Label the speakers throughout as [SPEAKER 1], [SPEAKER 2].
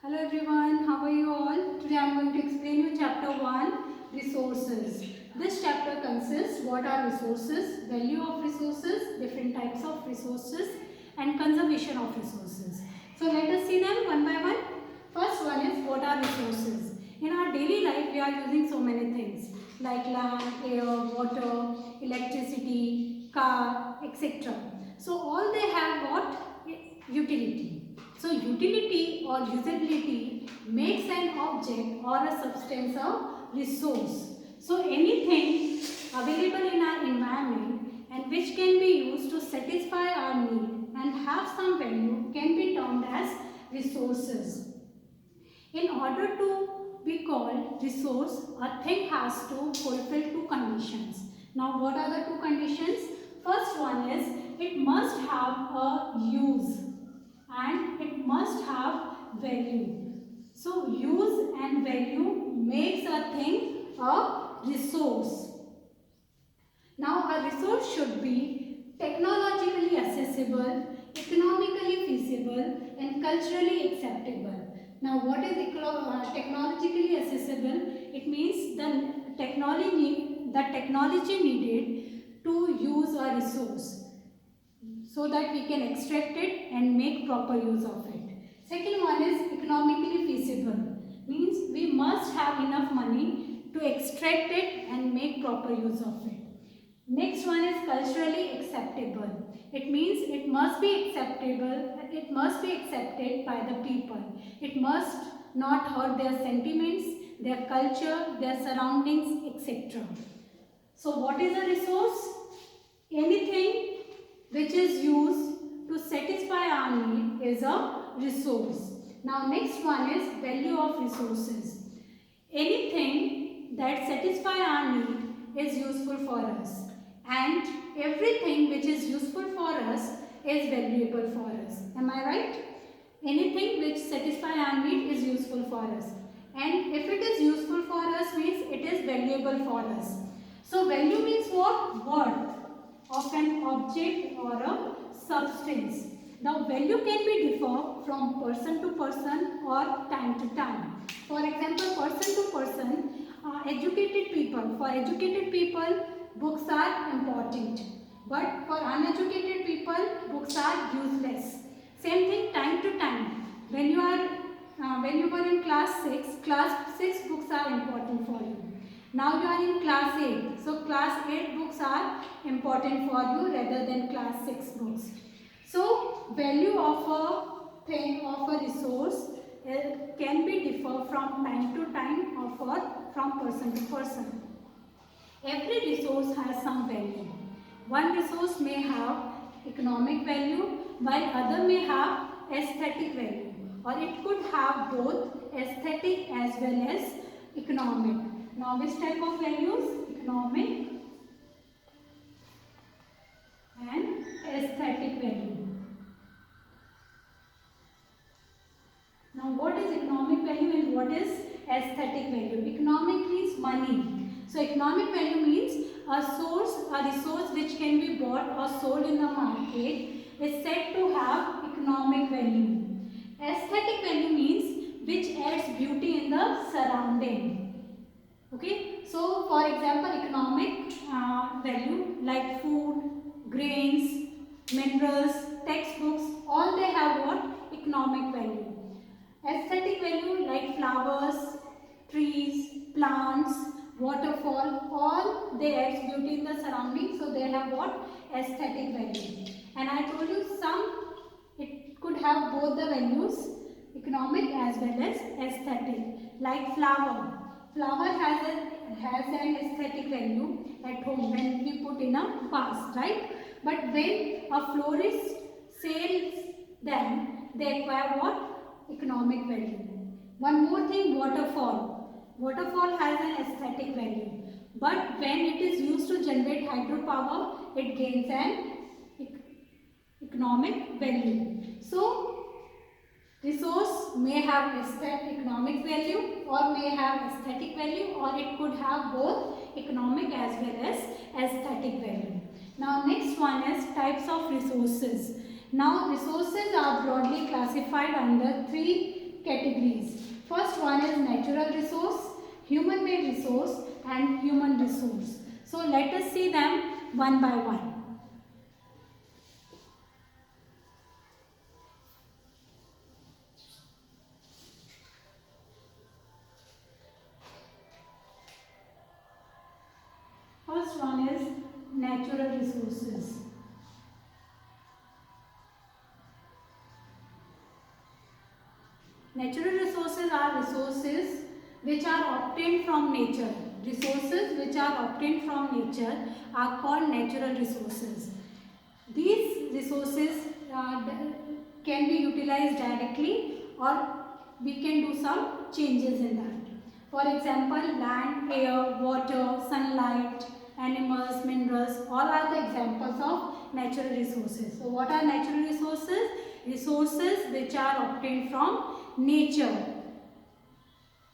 [SPEAKER 1] Hello everyone, how are you all? Today I am going to explain you chapter 1, resources. This chapter consists what are resources, value of resources, different types of resources and conservation of resources. So let us see them one by one. First one is what are resources. In our daily life we are using so many things like land, air, water, electricity, car, etc. So all they have what? Utility. So utility or usability makes an object or a substance a resource. So anything available in our environment and which can be used to satisfy our need and have some value can be termed as resources. In order to be called resource, a thing has to fulfill two conditions. Now what are the two conditions? First one is it must have a use and it must have value. So use and value makes a thing a resource. Now a resource should be technologically accessible, economically feasible and culturally acceptable. Now what is technologically accessible? It means the technology needed to use a resource so that we can extract it and make proper use of it. Second one is economically feasible. Means we must have enough money to extract it and make proper use of it. Next one is culturally acceptable. It means it must be acceptable, it must be accepted by the people. It must not hurt their sentiments, their culture, their surroundings, etc. So what is a resource? Anything which is used to satisfy our need is a resource. Now next one is value of resources. Anything that satisfy our need is useful for us and everything which is useful for us is valuable for us. Am I right? Anything which satisfy our need is useful for us and if it is useful for us means it is valuable for us. So value means what? Worth of an object or a substance. Now value can be differ from person to person or time to time. For example, person to person, educated people. For educated people, books are important. But for uneducated people, books are useless. Same thing time to time. When you were in class 6 books are important for you. Now you are in class 8. So class 8 books are important for you rather than class 6 books. So value of a thing, of a resource can be differ from time to time or from person to person. Every resource has some value. One resource may have economic value while other may have aesthetic value, or it could have both aesthetic as well as economic. Now which type of values? Economic and aesthetic value. Now what is economic value and what is aesthetic value? Economic means money. So economic value means a resource which can be bought or sold in the market is said to have economic value. Aesthetic value means which adds beauty in the surrounding. Okay, so for example, economic value like food, grains, minerals, textbooks, all they have what? Economic value. Aesthetic value like flowers, trees, plants, waterfall, all they add beauty in the surroundings, so they have what? Aesthetic value. And I told you it could have both the values, economic as well as aesthetic. Like flower. Flower has an aesthetic value at home when we put in a vase, right? But when a florist sells them, they acquire what? Economic value. One more thing, waterfall. Waterfall has an aesthetic value. But when it is used to generate hydropower, it gains an economic value. So, resource may have economic value or may have aesthetic value, or it could have both economic as well as aesthetic value. Now next one is types of resources. Now resources are broadly classified under three categories. First one is natural resource, human made resource and human resource. So let us see them one by one. First one is natural resources. Natural resources are resources which are obtained from nature. Resources which are obtained from nature are called natural resources. These resources can be utilized directly, or we can do some changes in that. For example, land, air, water, sunlight, animals, minerals, all are the examples of natural resources. So what are natural resources? Resources which are obtained from nature.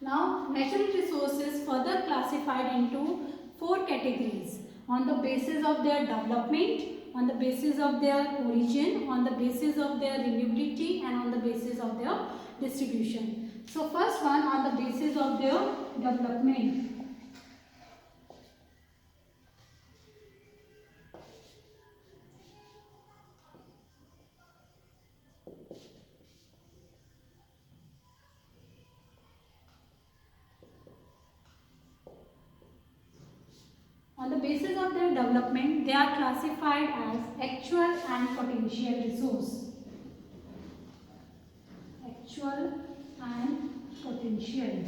[SPEAKER 1] Now, natural resources further classified into 4 categories on the basis of their development, on the basis of their origin, on the basis of their renewability and on the basis of their distribution. So, first one on the basis of their development. On the basis of their development, they are classified as actual and potential resource. Actual and potential.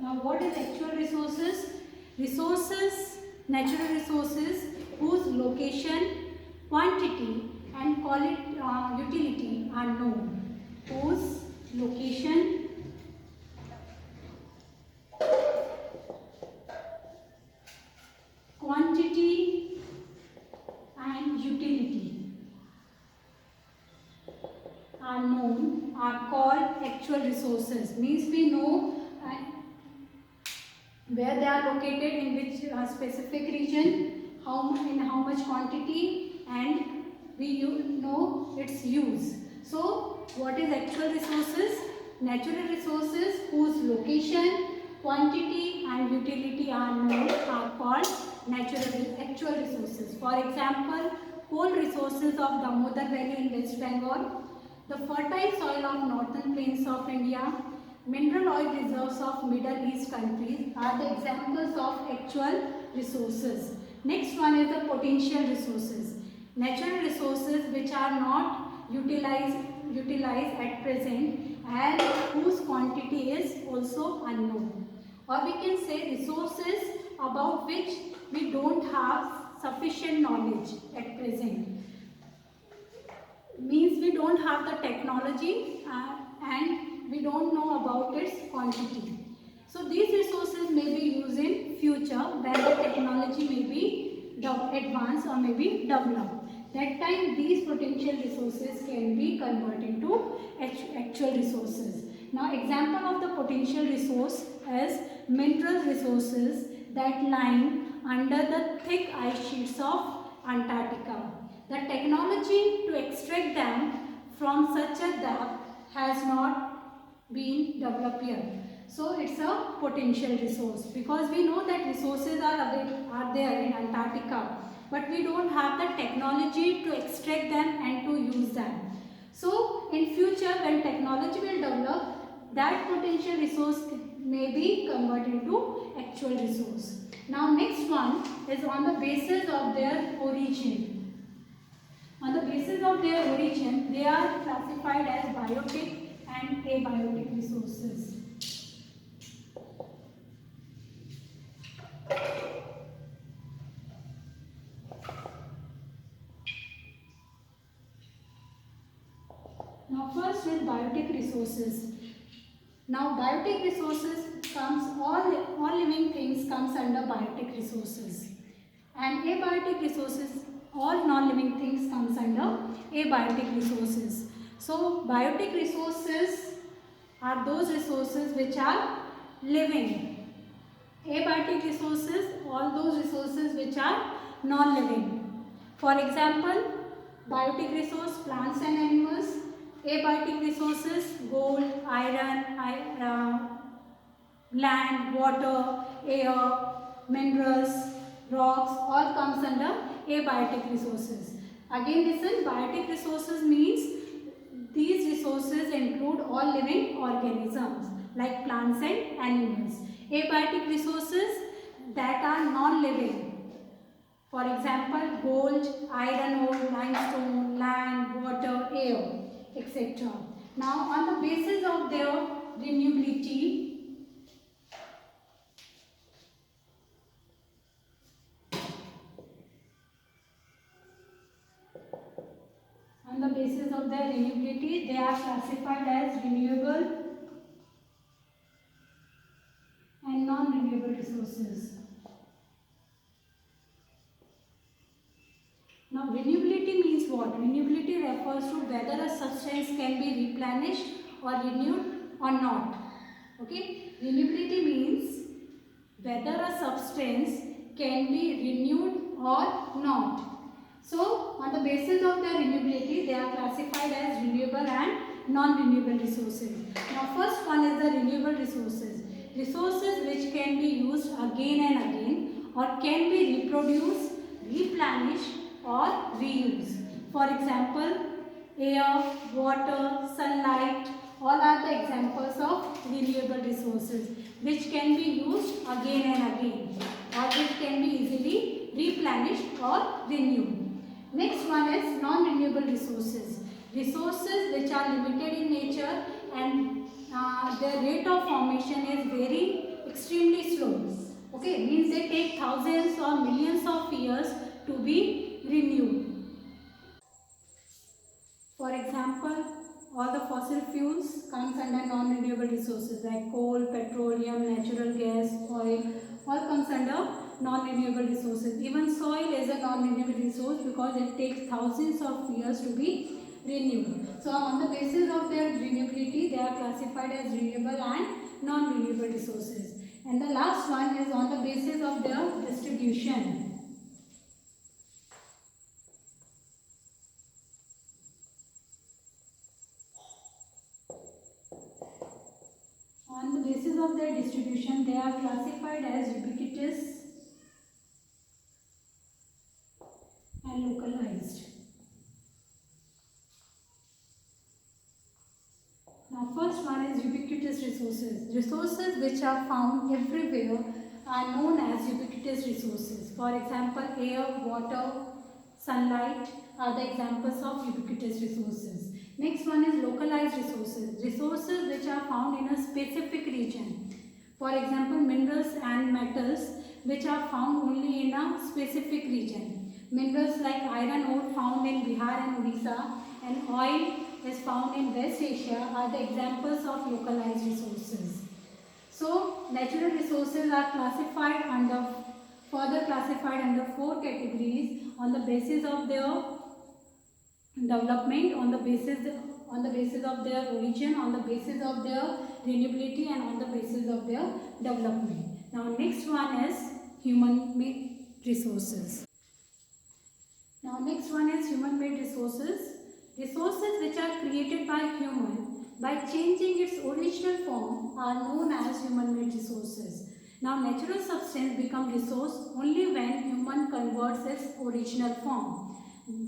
[SPEAKER 1] Now, what is actual resources? Resources, natural resources whose location, quantity and utility are known. Whose location, quantity and utility are known, are called actual resources. Means we know where they are located, in which specific region, in how much quantity, and we know its use. So what is actual resources? Natural resources whose location, quantity and utility are known are called actual resources. For example, coal resources of Damodar Valley in West Bengal, the fertile soil of northern plains of India, mineral oil reserves of Middle East countries are the examples of actual resources. Next one is the potential resources. Natural resources which are not utilized at present and whose quantity is also unknown. Or we can say resources about which we don't have sufficient knowledge at present. Means we don't have the technology and we don't know about its quantity. So these resources may be used in future when the technology may be advanced or may be developed. That time these potential resources can be converted to actual resources. Now example of the potential resource is mineral resources that lie under the thick ice sheets of Antarctica. The technology to extract them from such a depth has not been developed yet. So it's a potential resource, because we know that resources are there in Antarctica, but we don't have the technology to extract them and to use them. So in future when technology will develop, that potential resource may be converted into actual resource. Now next one is on the basis of their origin. On the basis of their origin, they are classified as biotic and abiotic resources. Now first is biotic resources. Now biotic resources comes, all living things comes under biotic resources. And abiotic resources, all non-living things comes under abiotic resources. So biotic resources are those resources which are living. Abiotic resources, all those resources which are non-living. For example, biotic resource, plants and animals. Abiotic resources, gold, iron, land, water, air, minerals, rocks, all comes under abiotic resources. Again listen, biotic resources means these resources include all living organisms like plants and animals. Abiotic resources that are non-living. For example, gold, iron ore, limestone, land, water, air, etc. Now, on the basis of their renewability, they are classified as renewable and non-renewable resources. Now, renewability means what? Renewability refers to whether a substance can be replenished or renewed or not. Okay? Renewability means whether a substance can be renewed or not. So, on the basis of their renewability, they are classified as renewable and non-renewable resources. Now, first one is the renewable resources. Resources which can be used again and again or can be reproduced, replenished or reused. For example, air, water, sunlight, all are the examples of renewable resources which can be used again and again or which can be easily replenished or renewed. Next one is non-renewable resources. Resources which are limited in nature and their rate of formation is very extremely slow. Okay, means they take thousands or millions of years to be renewed. For example, all the fossil fuels comes under non-renewable resources like coal, petroleum, natural gas, oil, all comes under non-renewable resources. Even soil is a non-renewable resource because it takes thousands of years to be renewed. So on the basis of their renewability, they are classified as renewable and non-renewable resources. And the last one is on the basis of their distribution. On the basis of their distribution, they are classified as ubiquitous and localized. Now, first one is ubiquitous resources. Resources which are found everywhere are known as ubiquitous resources. For example, air, water, sunlight are the examples of ubiquitous resources. Next one is localized resources. Resources which are found in a specific region. For example, minerals and metals which are found only in a specific region. Minerals like iron ore found in Bihar and Odisha and oil is found in West Asia are the examples of localized resources. So, natural resources are further classified under 4 categories on the basis of their development, on the basis of their origin, on the basis of their renewability and on the basis of their development. Now next one is human-made resources. Now next one is human-made resources. Resources which are created by human by changing its original form are known as human-made resources. Now natural substance become resource only when human converts its original form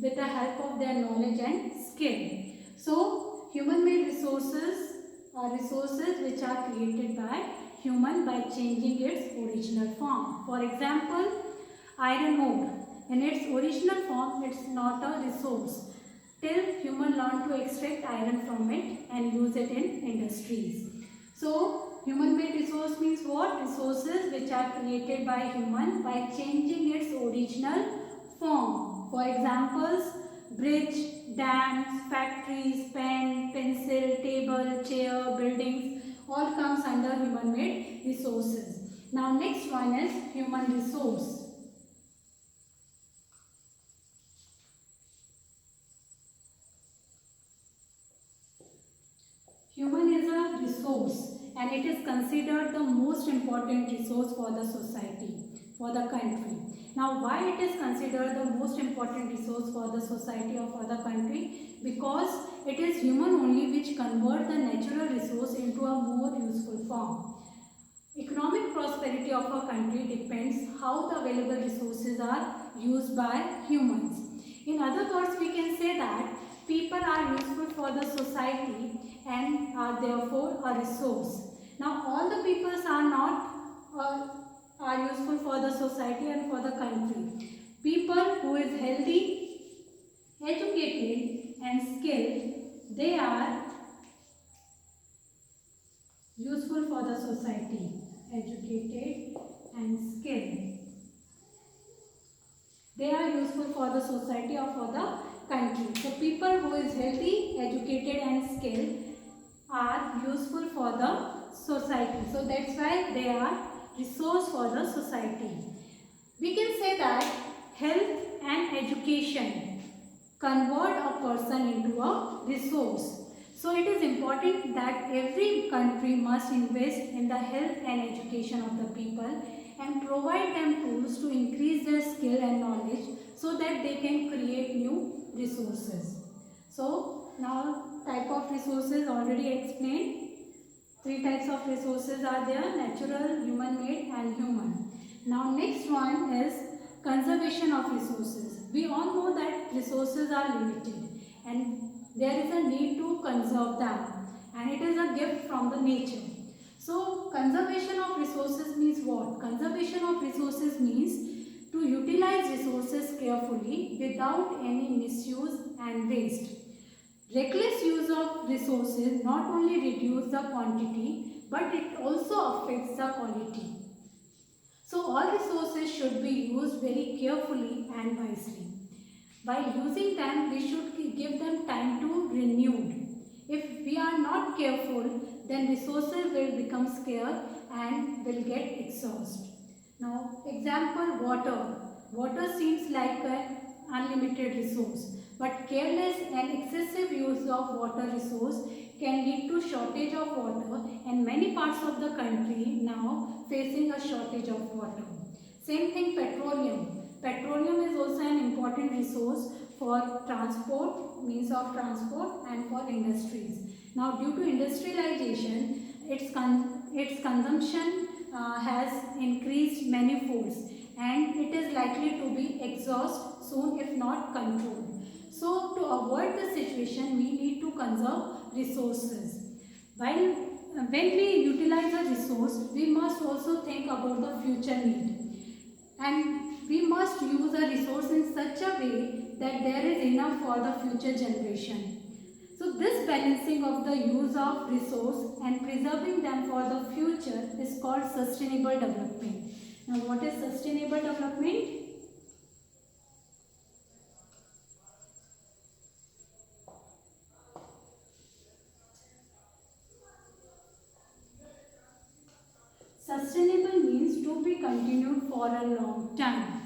[SPEAKER 1] with the help of their knowledge and skill. So human-made resources are resources which are created by human by changing its original form. For example, iron ore. In its original form, it's not a resource till human learn to extract iron from it and use it in industries. So, human-made resource means what? Resources which are created by human by changing its original form. For examples, bridge, dams, factories, pen, pencil, table, chair, buildings, all comes under human-made resources. Now, next one is human resource. Human is a resource and it is considered the most important resource for the society, for the country. Now, why it is considered the most important resource for the society or for the country? Because it is human only convert the natural resource into a more useful form. Economic prosperity of a country depends how the available resources are used by humans. In other words, we can say that people are useful for the society and are therefore a resource. Now, all the peoples are not are useful for the society and for the country. People who is healthy, educated and skilled, they are useful for the society. Educated and skilled, they are useful for the society or for the country. So people who is healthy, educated and skilled are useful for the society. So that's why they are resource for the society. We can say that health and education convert a person into a resource. So it is important that every country must invest in the health and education of the people and provide them tools to increase their skill and knowledge so that they can create new resources. So now type of resources already explained. 3 types of resources are there: natural, human made and human. Now next one is conservation of resources. We all know that resources are limited and there is a need to conserve them, and it is a gift from the nature. So conservation of resources means what? Conservation of resources means to utilize resources carefully without any misuse and waste. Reckless use of resources not only reduces the quantity but it also affects the quality. So all resources should be used very carefully and wisely. While using them, we should give them time to renew. If we are not careful, then resources will become scarce and will get exhausted. Now, example, water. Water seems like an unlimited resource, but careless and excessive use of water resource can lead to shortage of water, and many parts of the country now facing a shortage of water. Same thing, petroleum. Petroleum is also an important resource for transport, means of transport and for industries. Now due to industrialization, its consumption has increased many folds and it is likely to be exhaust soon if not controlled. So to avoid the situation, we need to conserve resources. While when we utilize a resource, we must also think about the future need. And we must use a resource in such a way that there is enough for the future generation. So this balancing of the use of resource and preserving them for the future is called sustainable development. Now what is sustainable development? Sustainable means to be continued for a long time.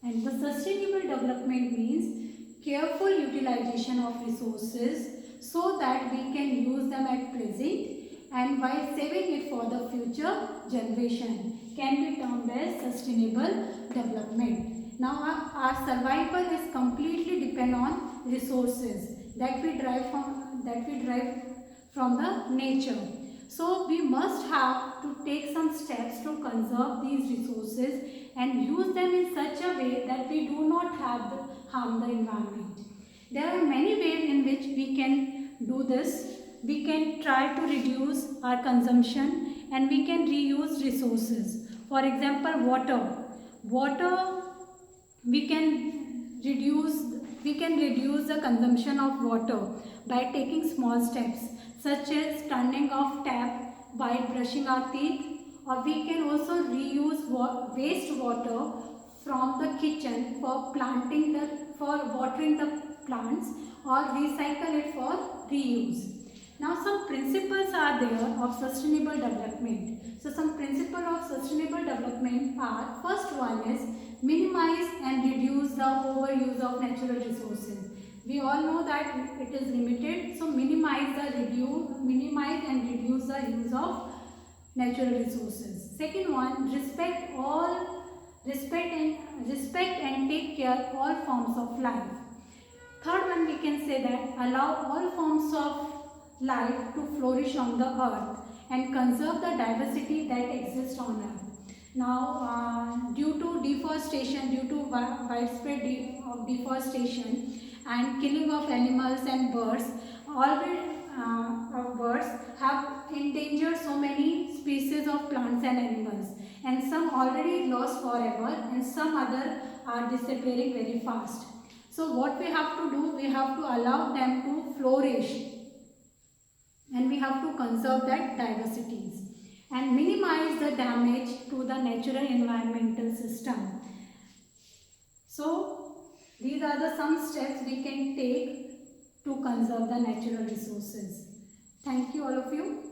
[SPEAKER 1] And the sustainable development means careful utilization of resources so that we can use them at present and while saving it for the future generation can be termed as sustainable development. Now our survival is completely depend on resources that we derive from the nature. So we must have to take some steps to conserve these resources and use them in such a way that we do not harm the environment. There are many ways in which we can do this. We can try to reduce our consumption and we can reuse resources. For example, water. Water, we can reduce the consumption of water by taking small steps such as turning off tap while brushing our teeth, or we can also reuse waste water from the kitchen for watering the plants or recycle it for reuse. Now some principles are there of sustainable development. So some principles of sustainable development are, first one is minimize and reduce the overuse of natural resources. We all know that it is limited, so minimize and reduce the use of natural resources. Second one, respect and take care all forms of life. Third one, we can say that allow all forms of life to flourish on the earth and conserve the diversity that exists on earth. Now, due to deforestation, due to widespread deforestation and killing of animals and birds, already birds have endangered so many species of plants and animals, and some already lost forever and some other are disappearing very fast. So what we have to do, we have to allow them to flourish and we have to conserve that diversities and minimize the damage to the natural environmental system. So these are the some steps we can take to conserve the natural resources. Thank you all of you.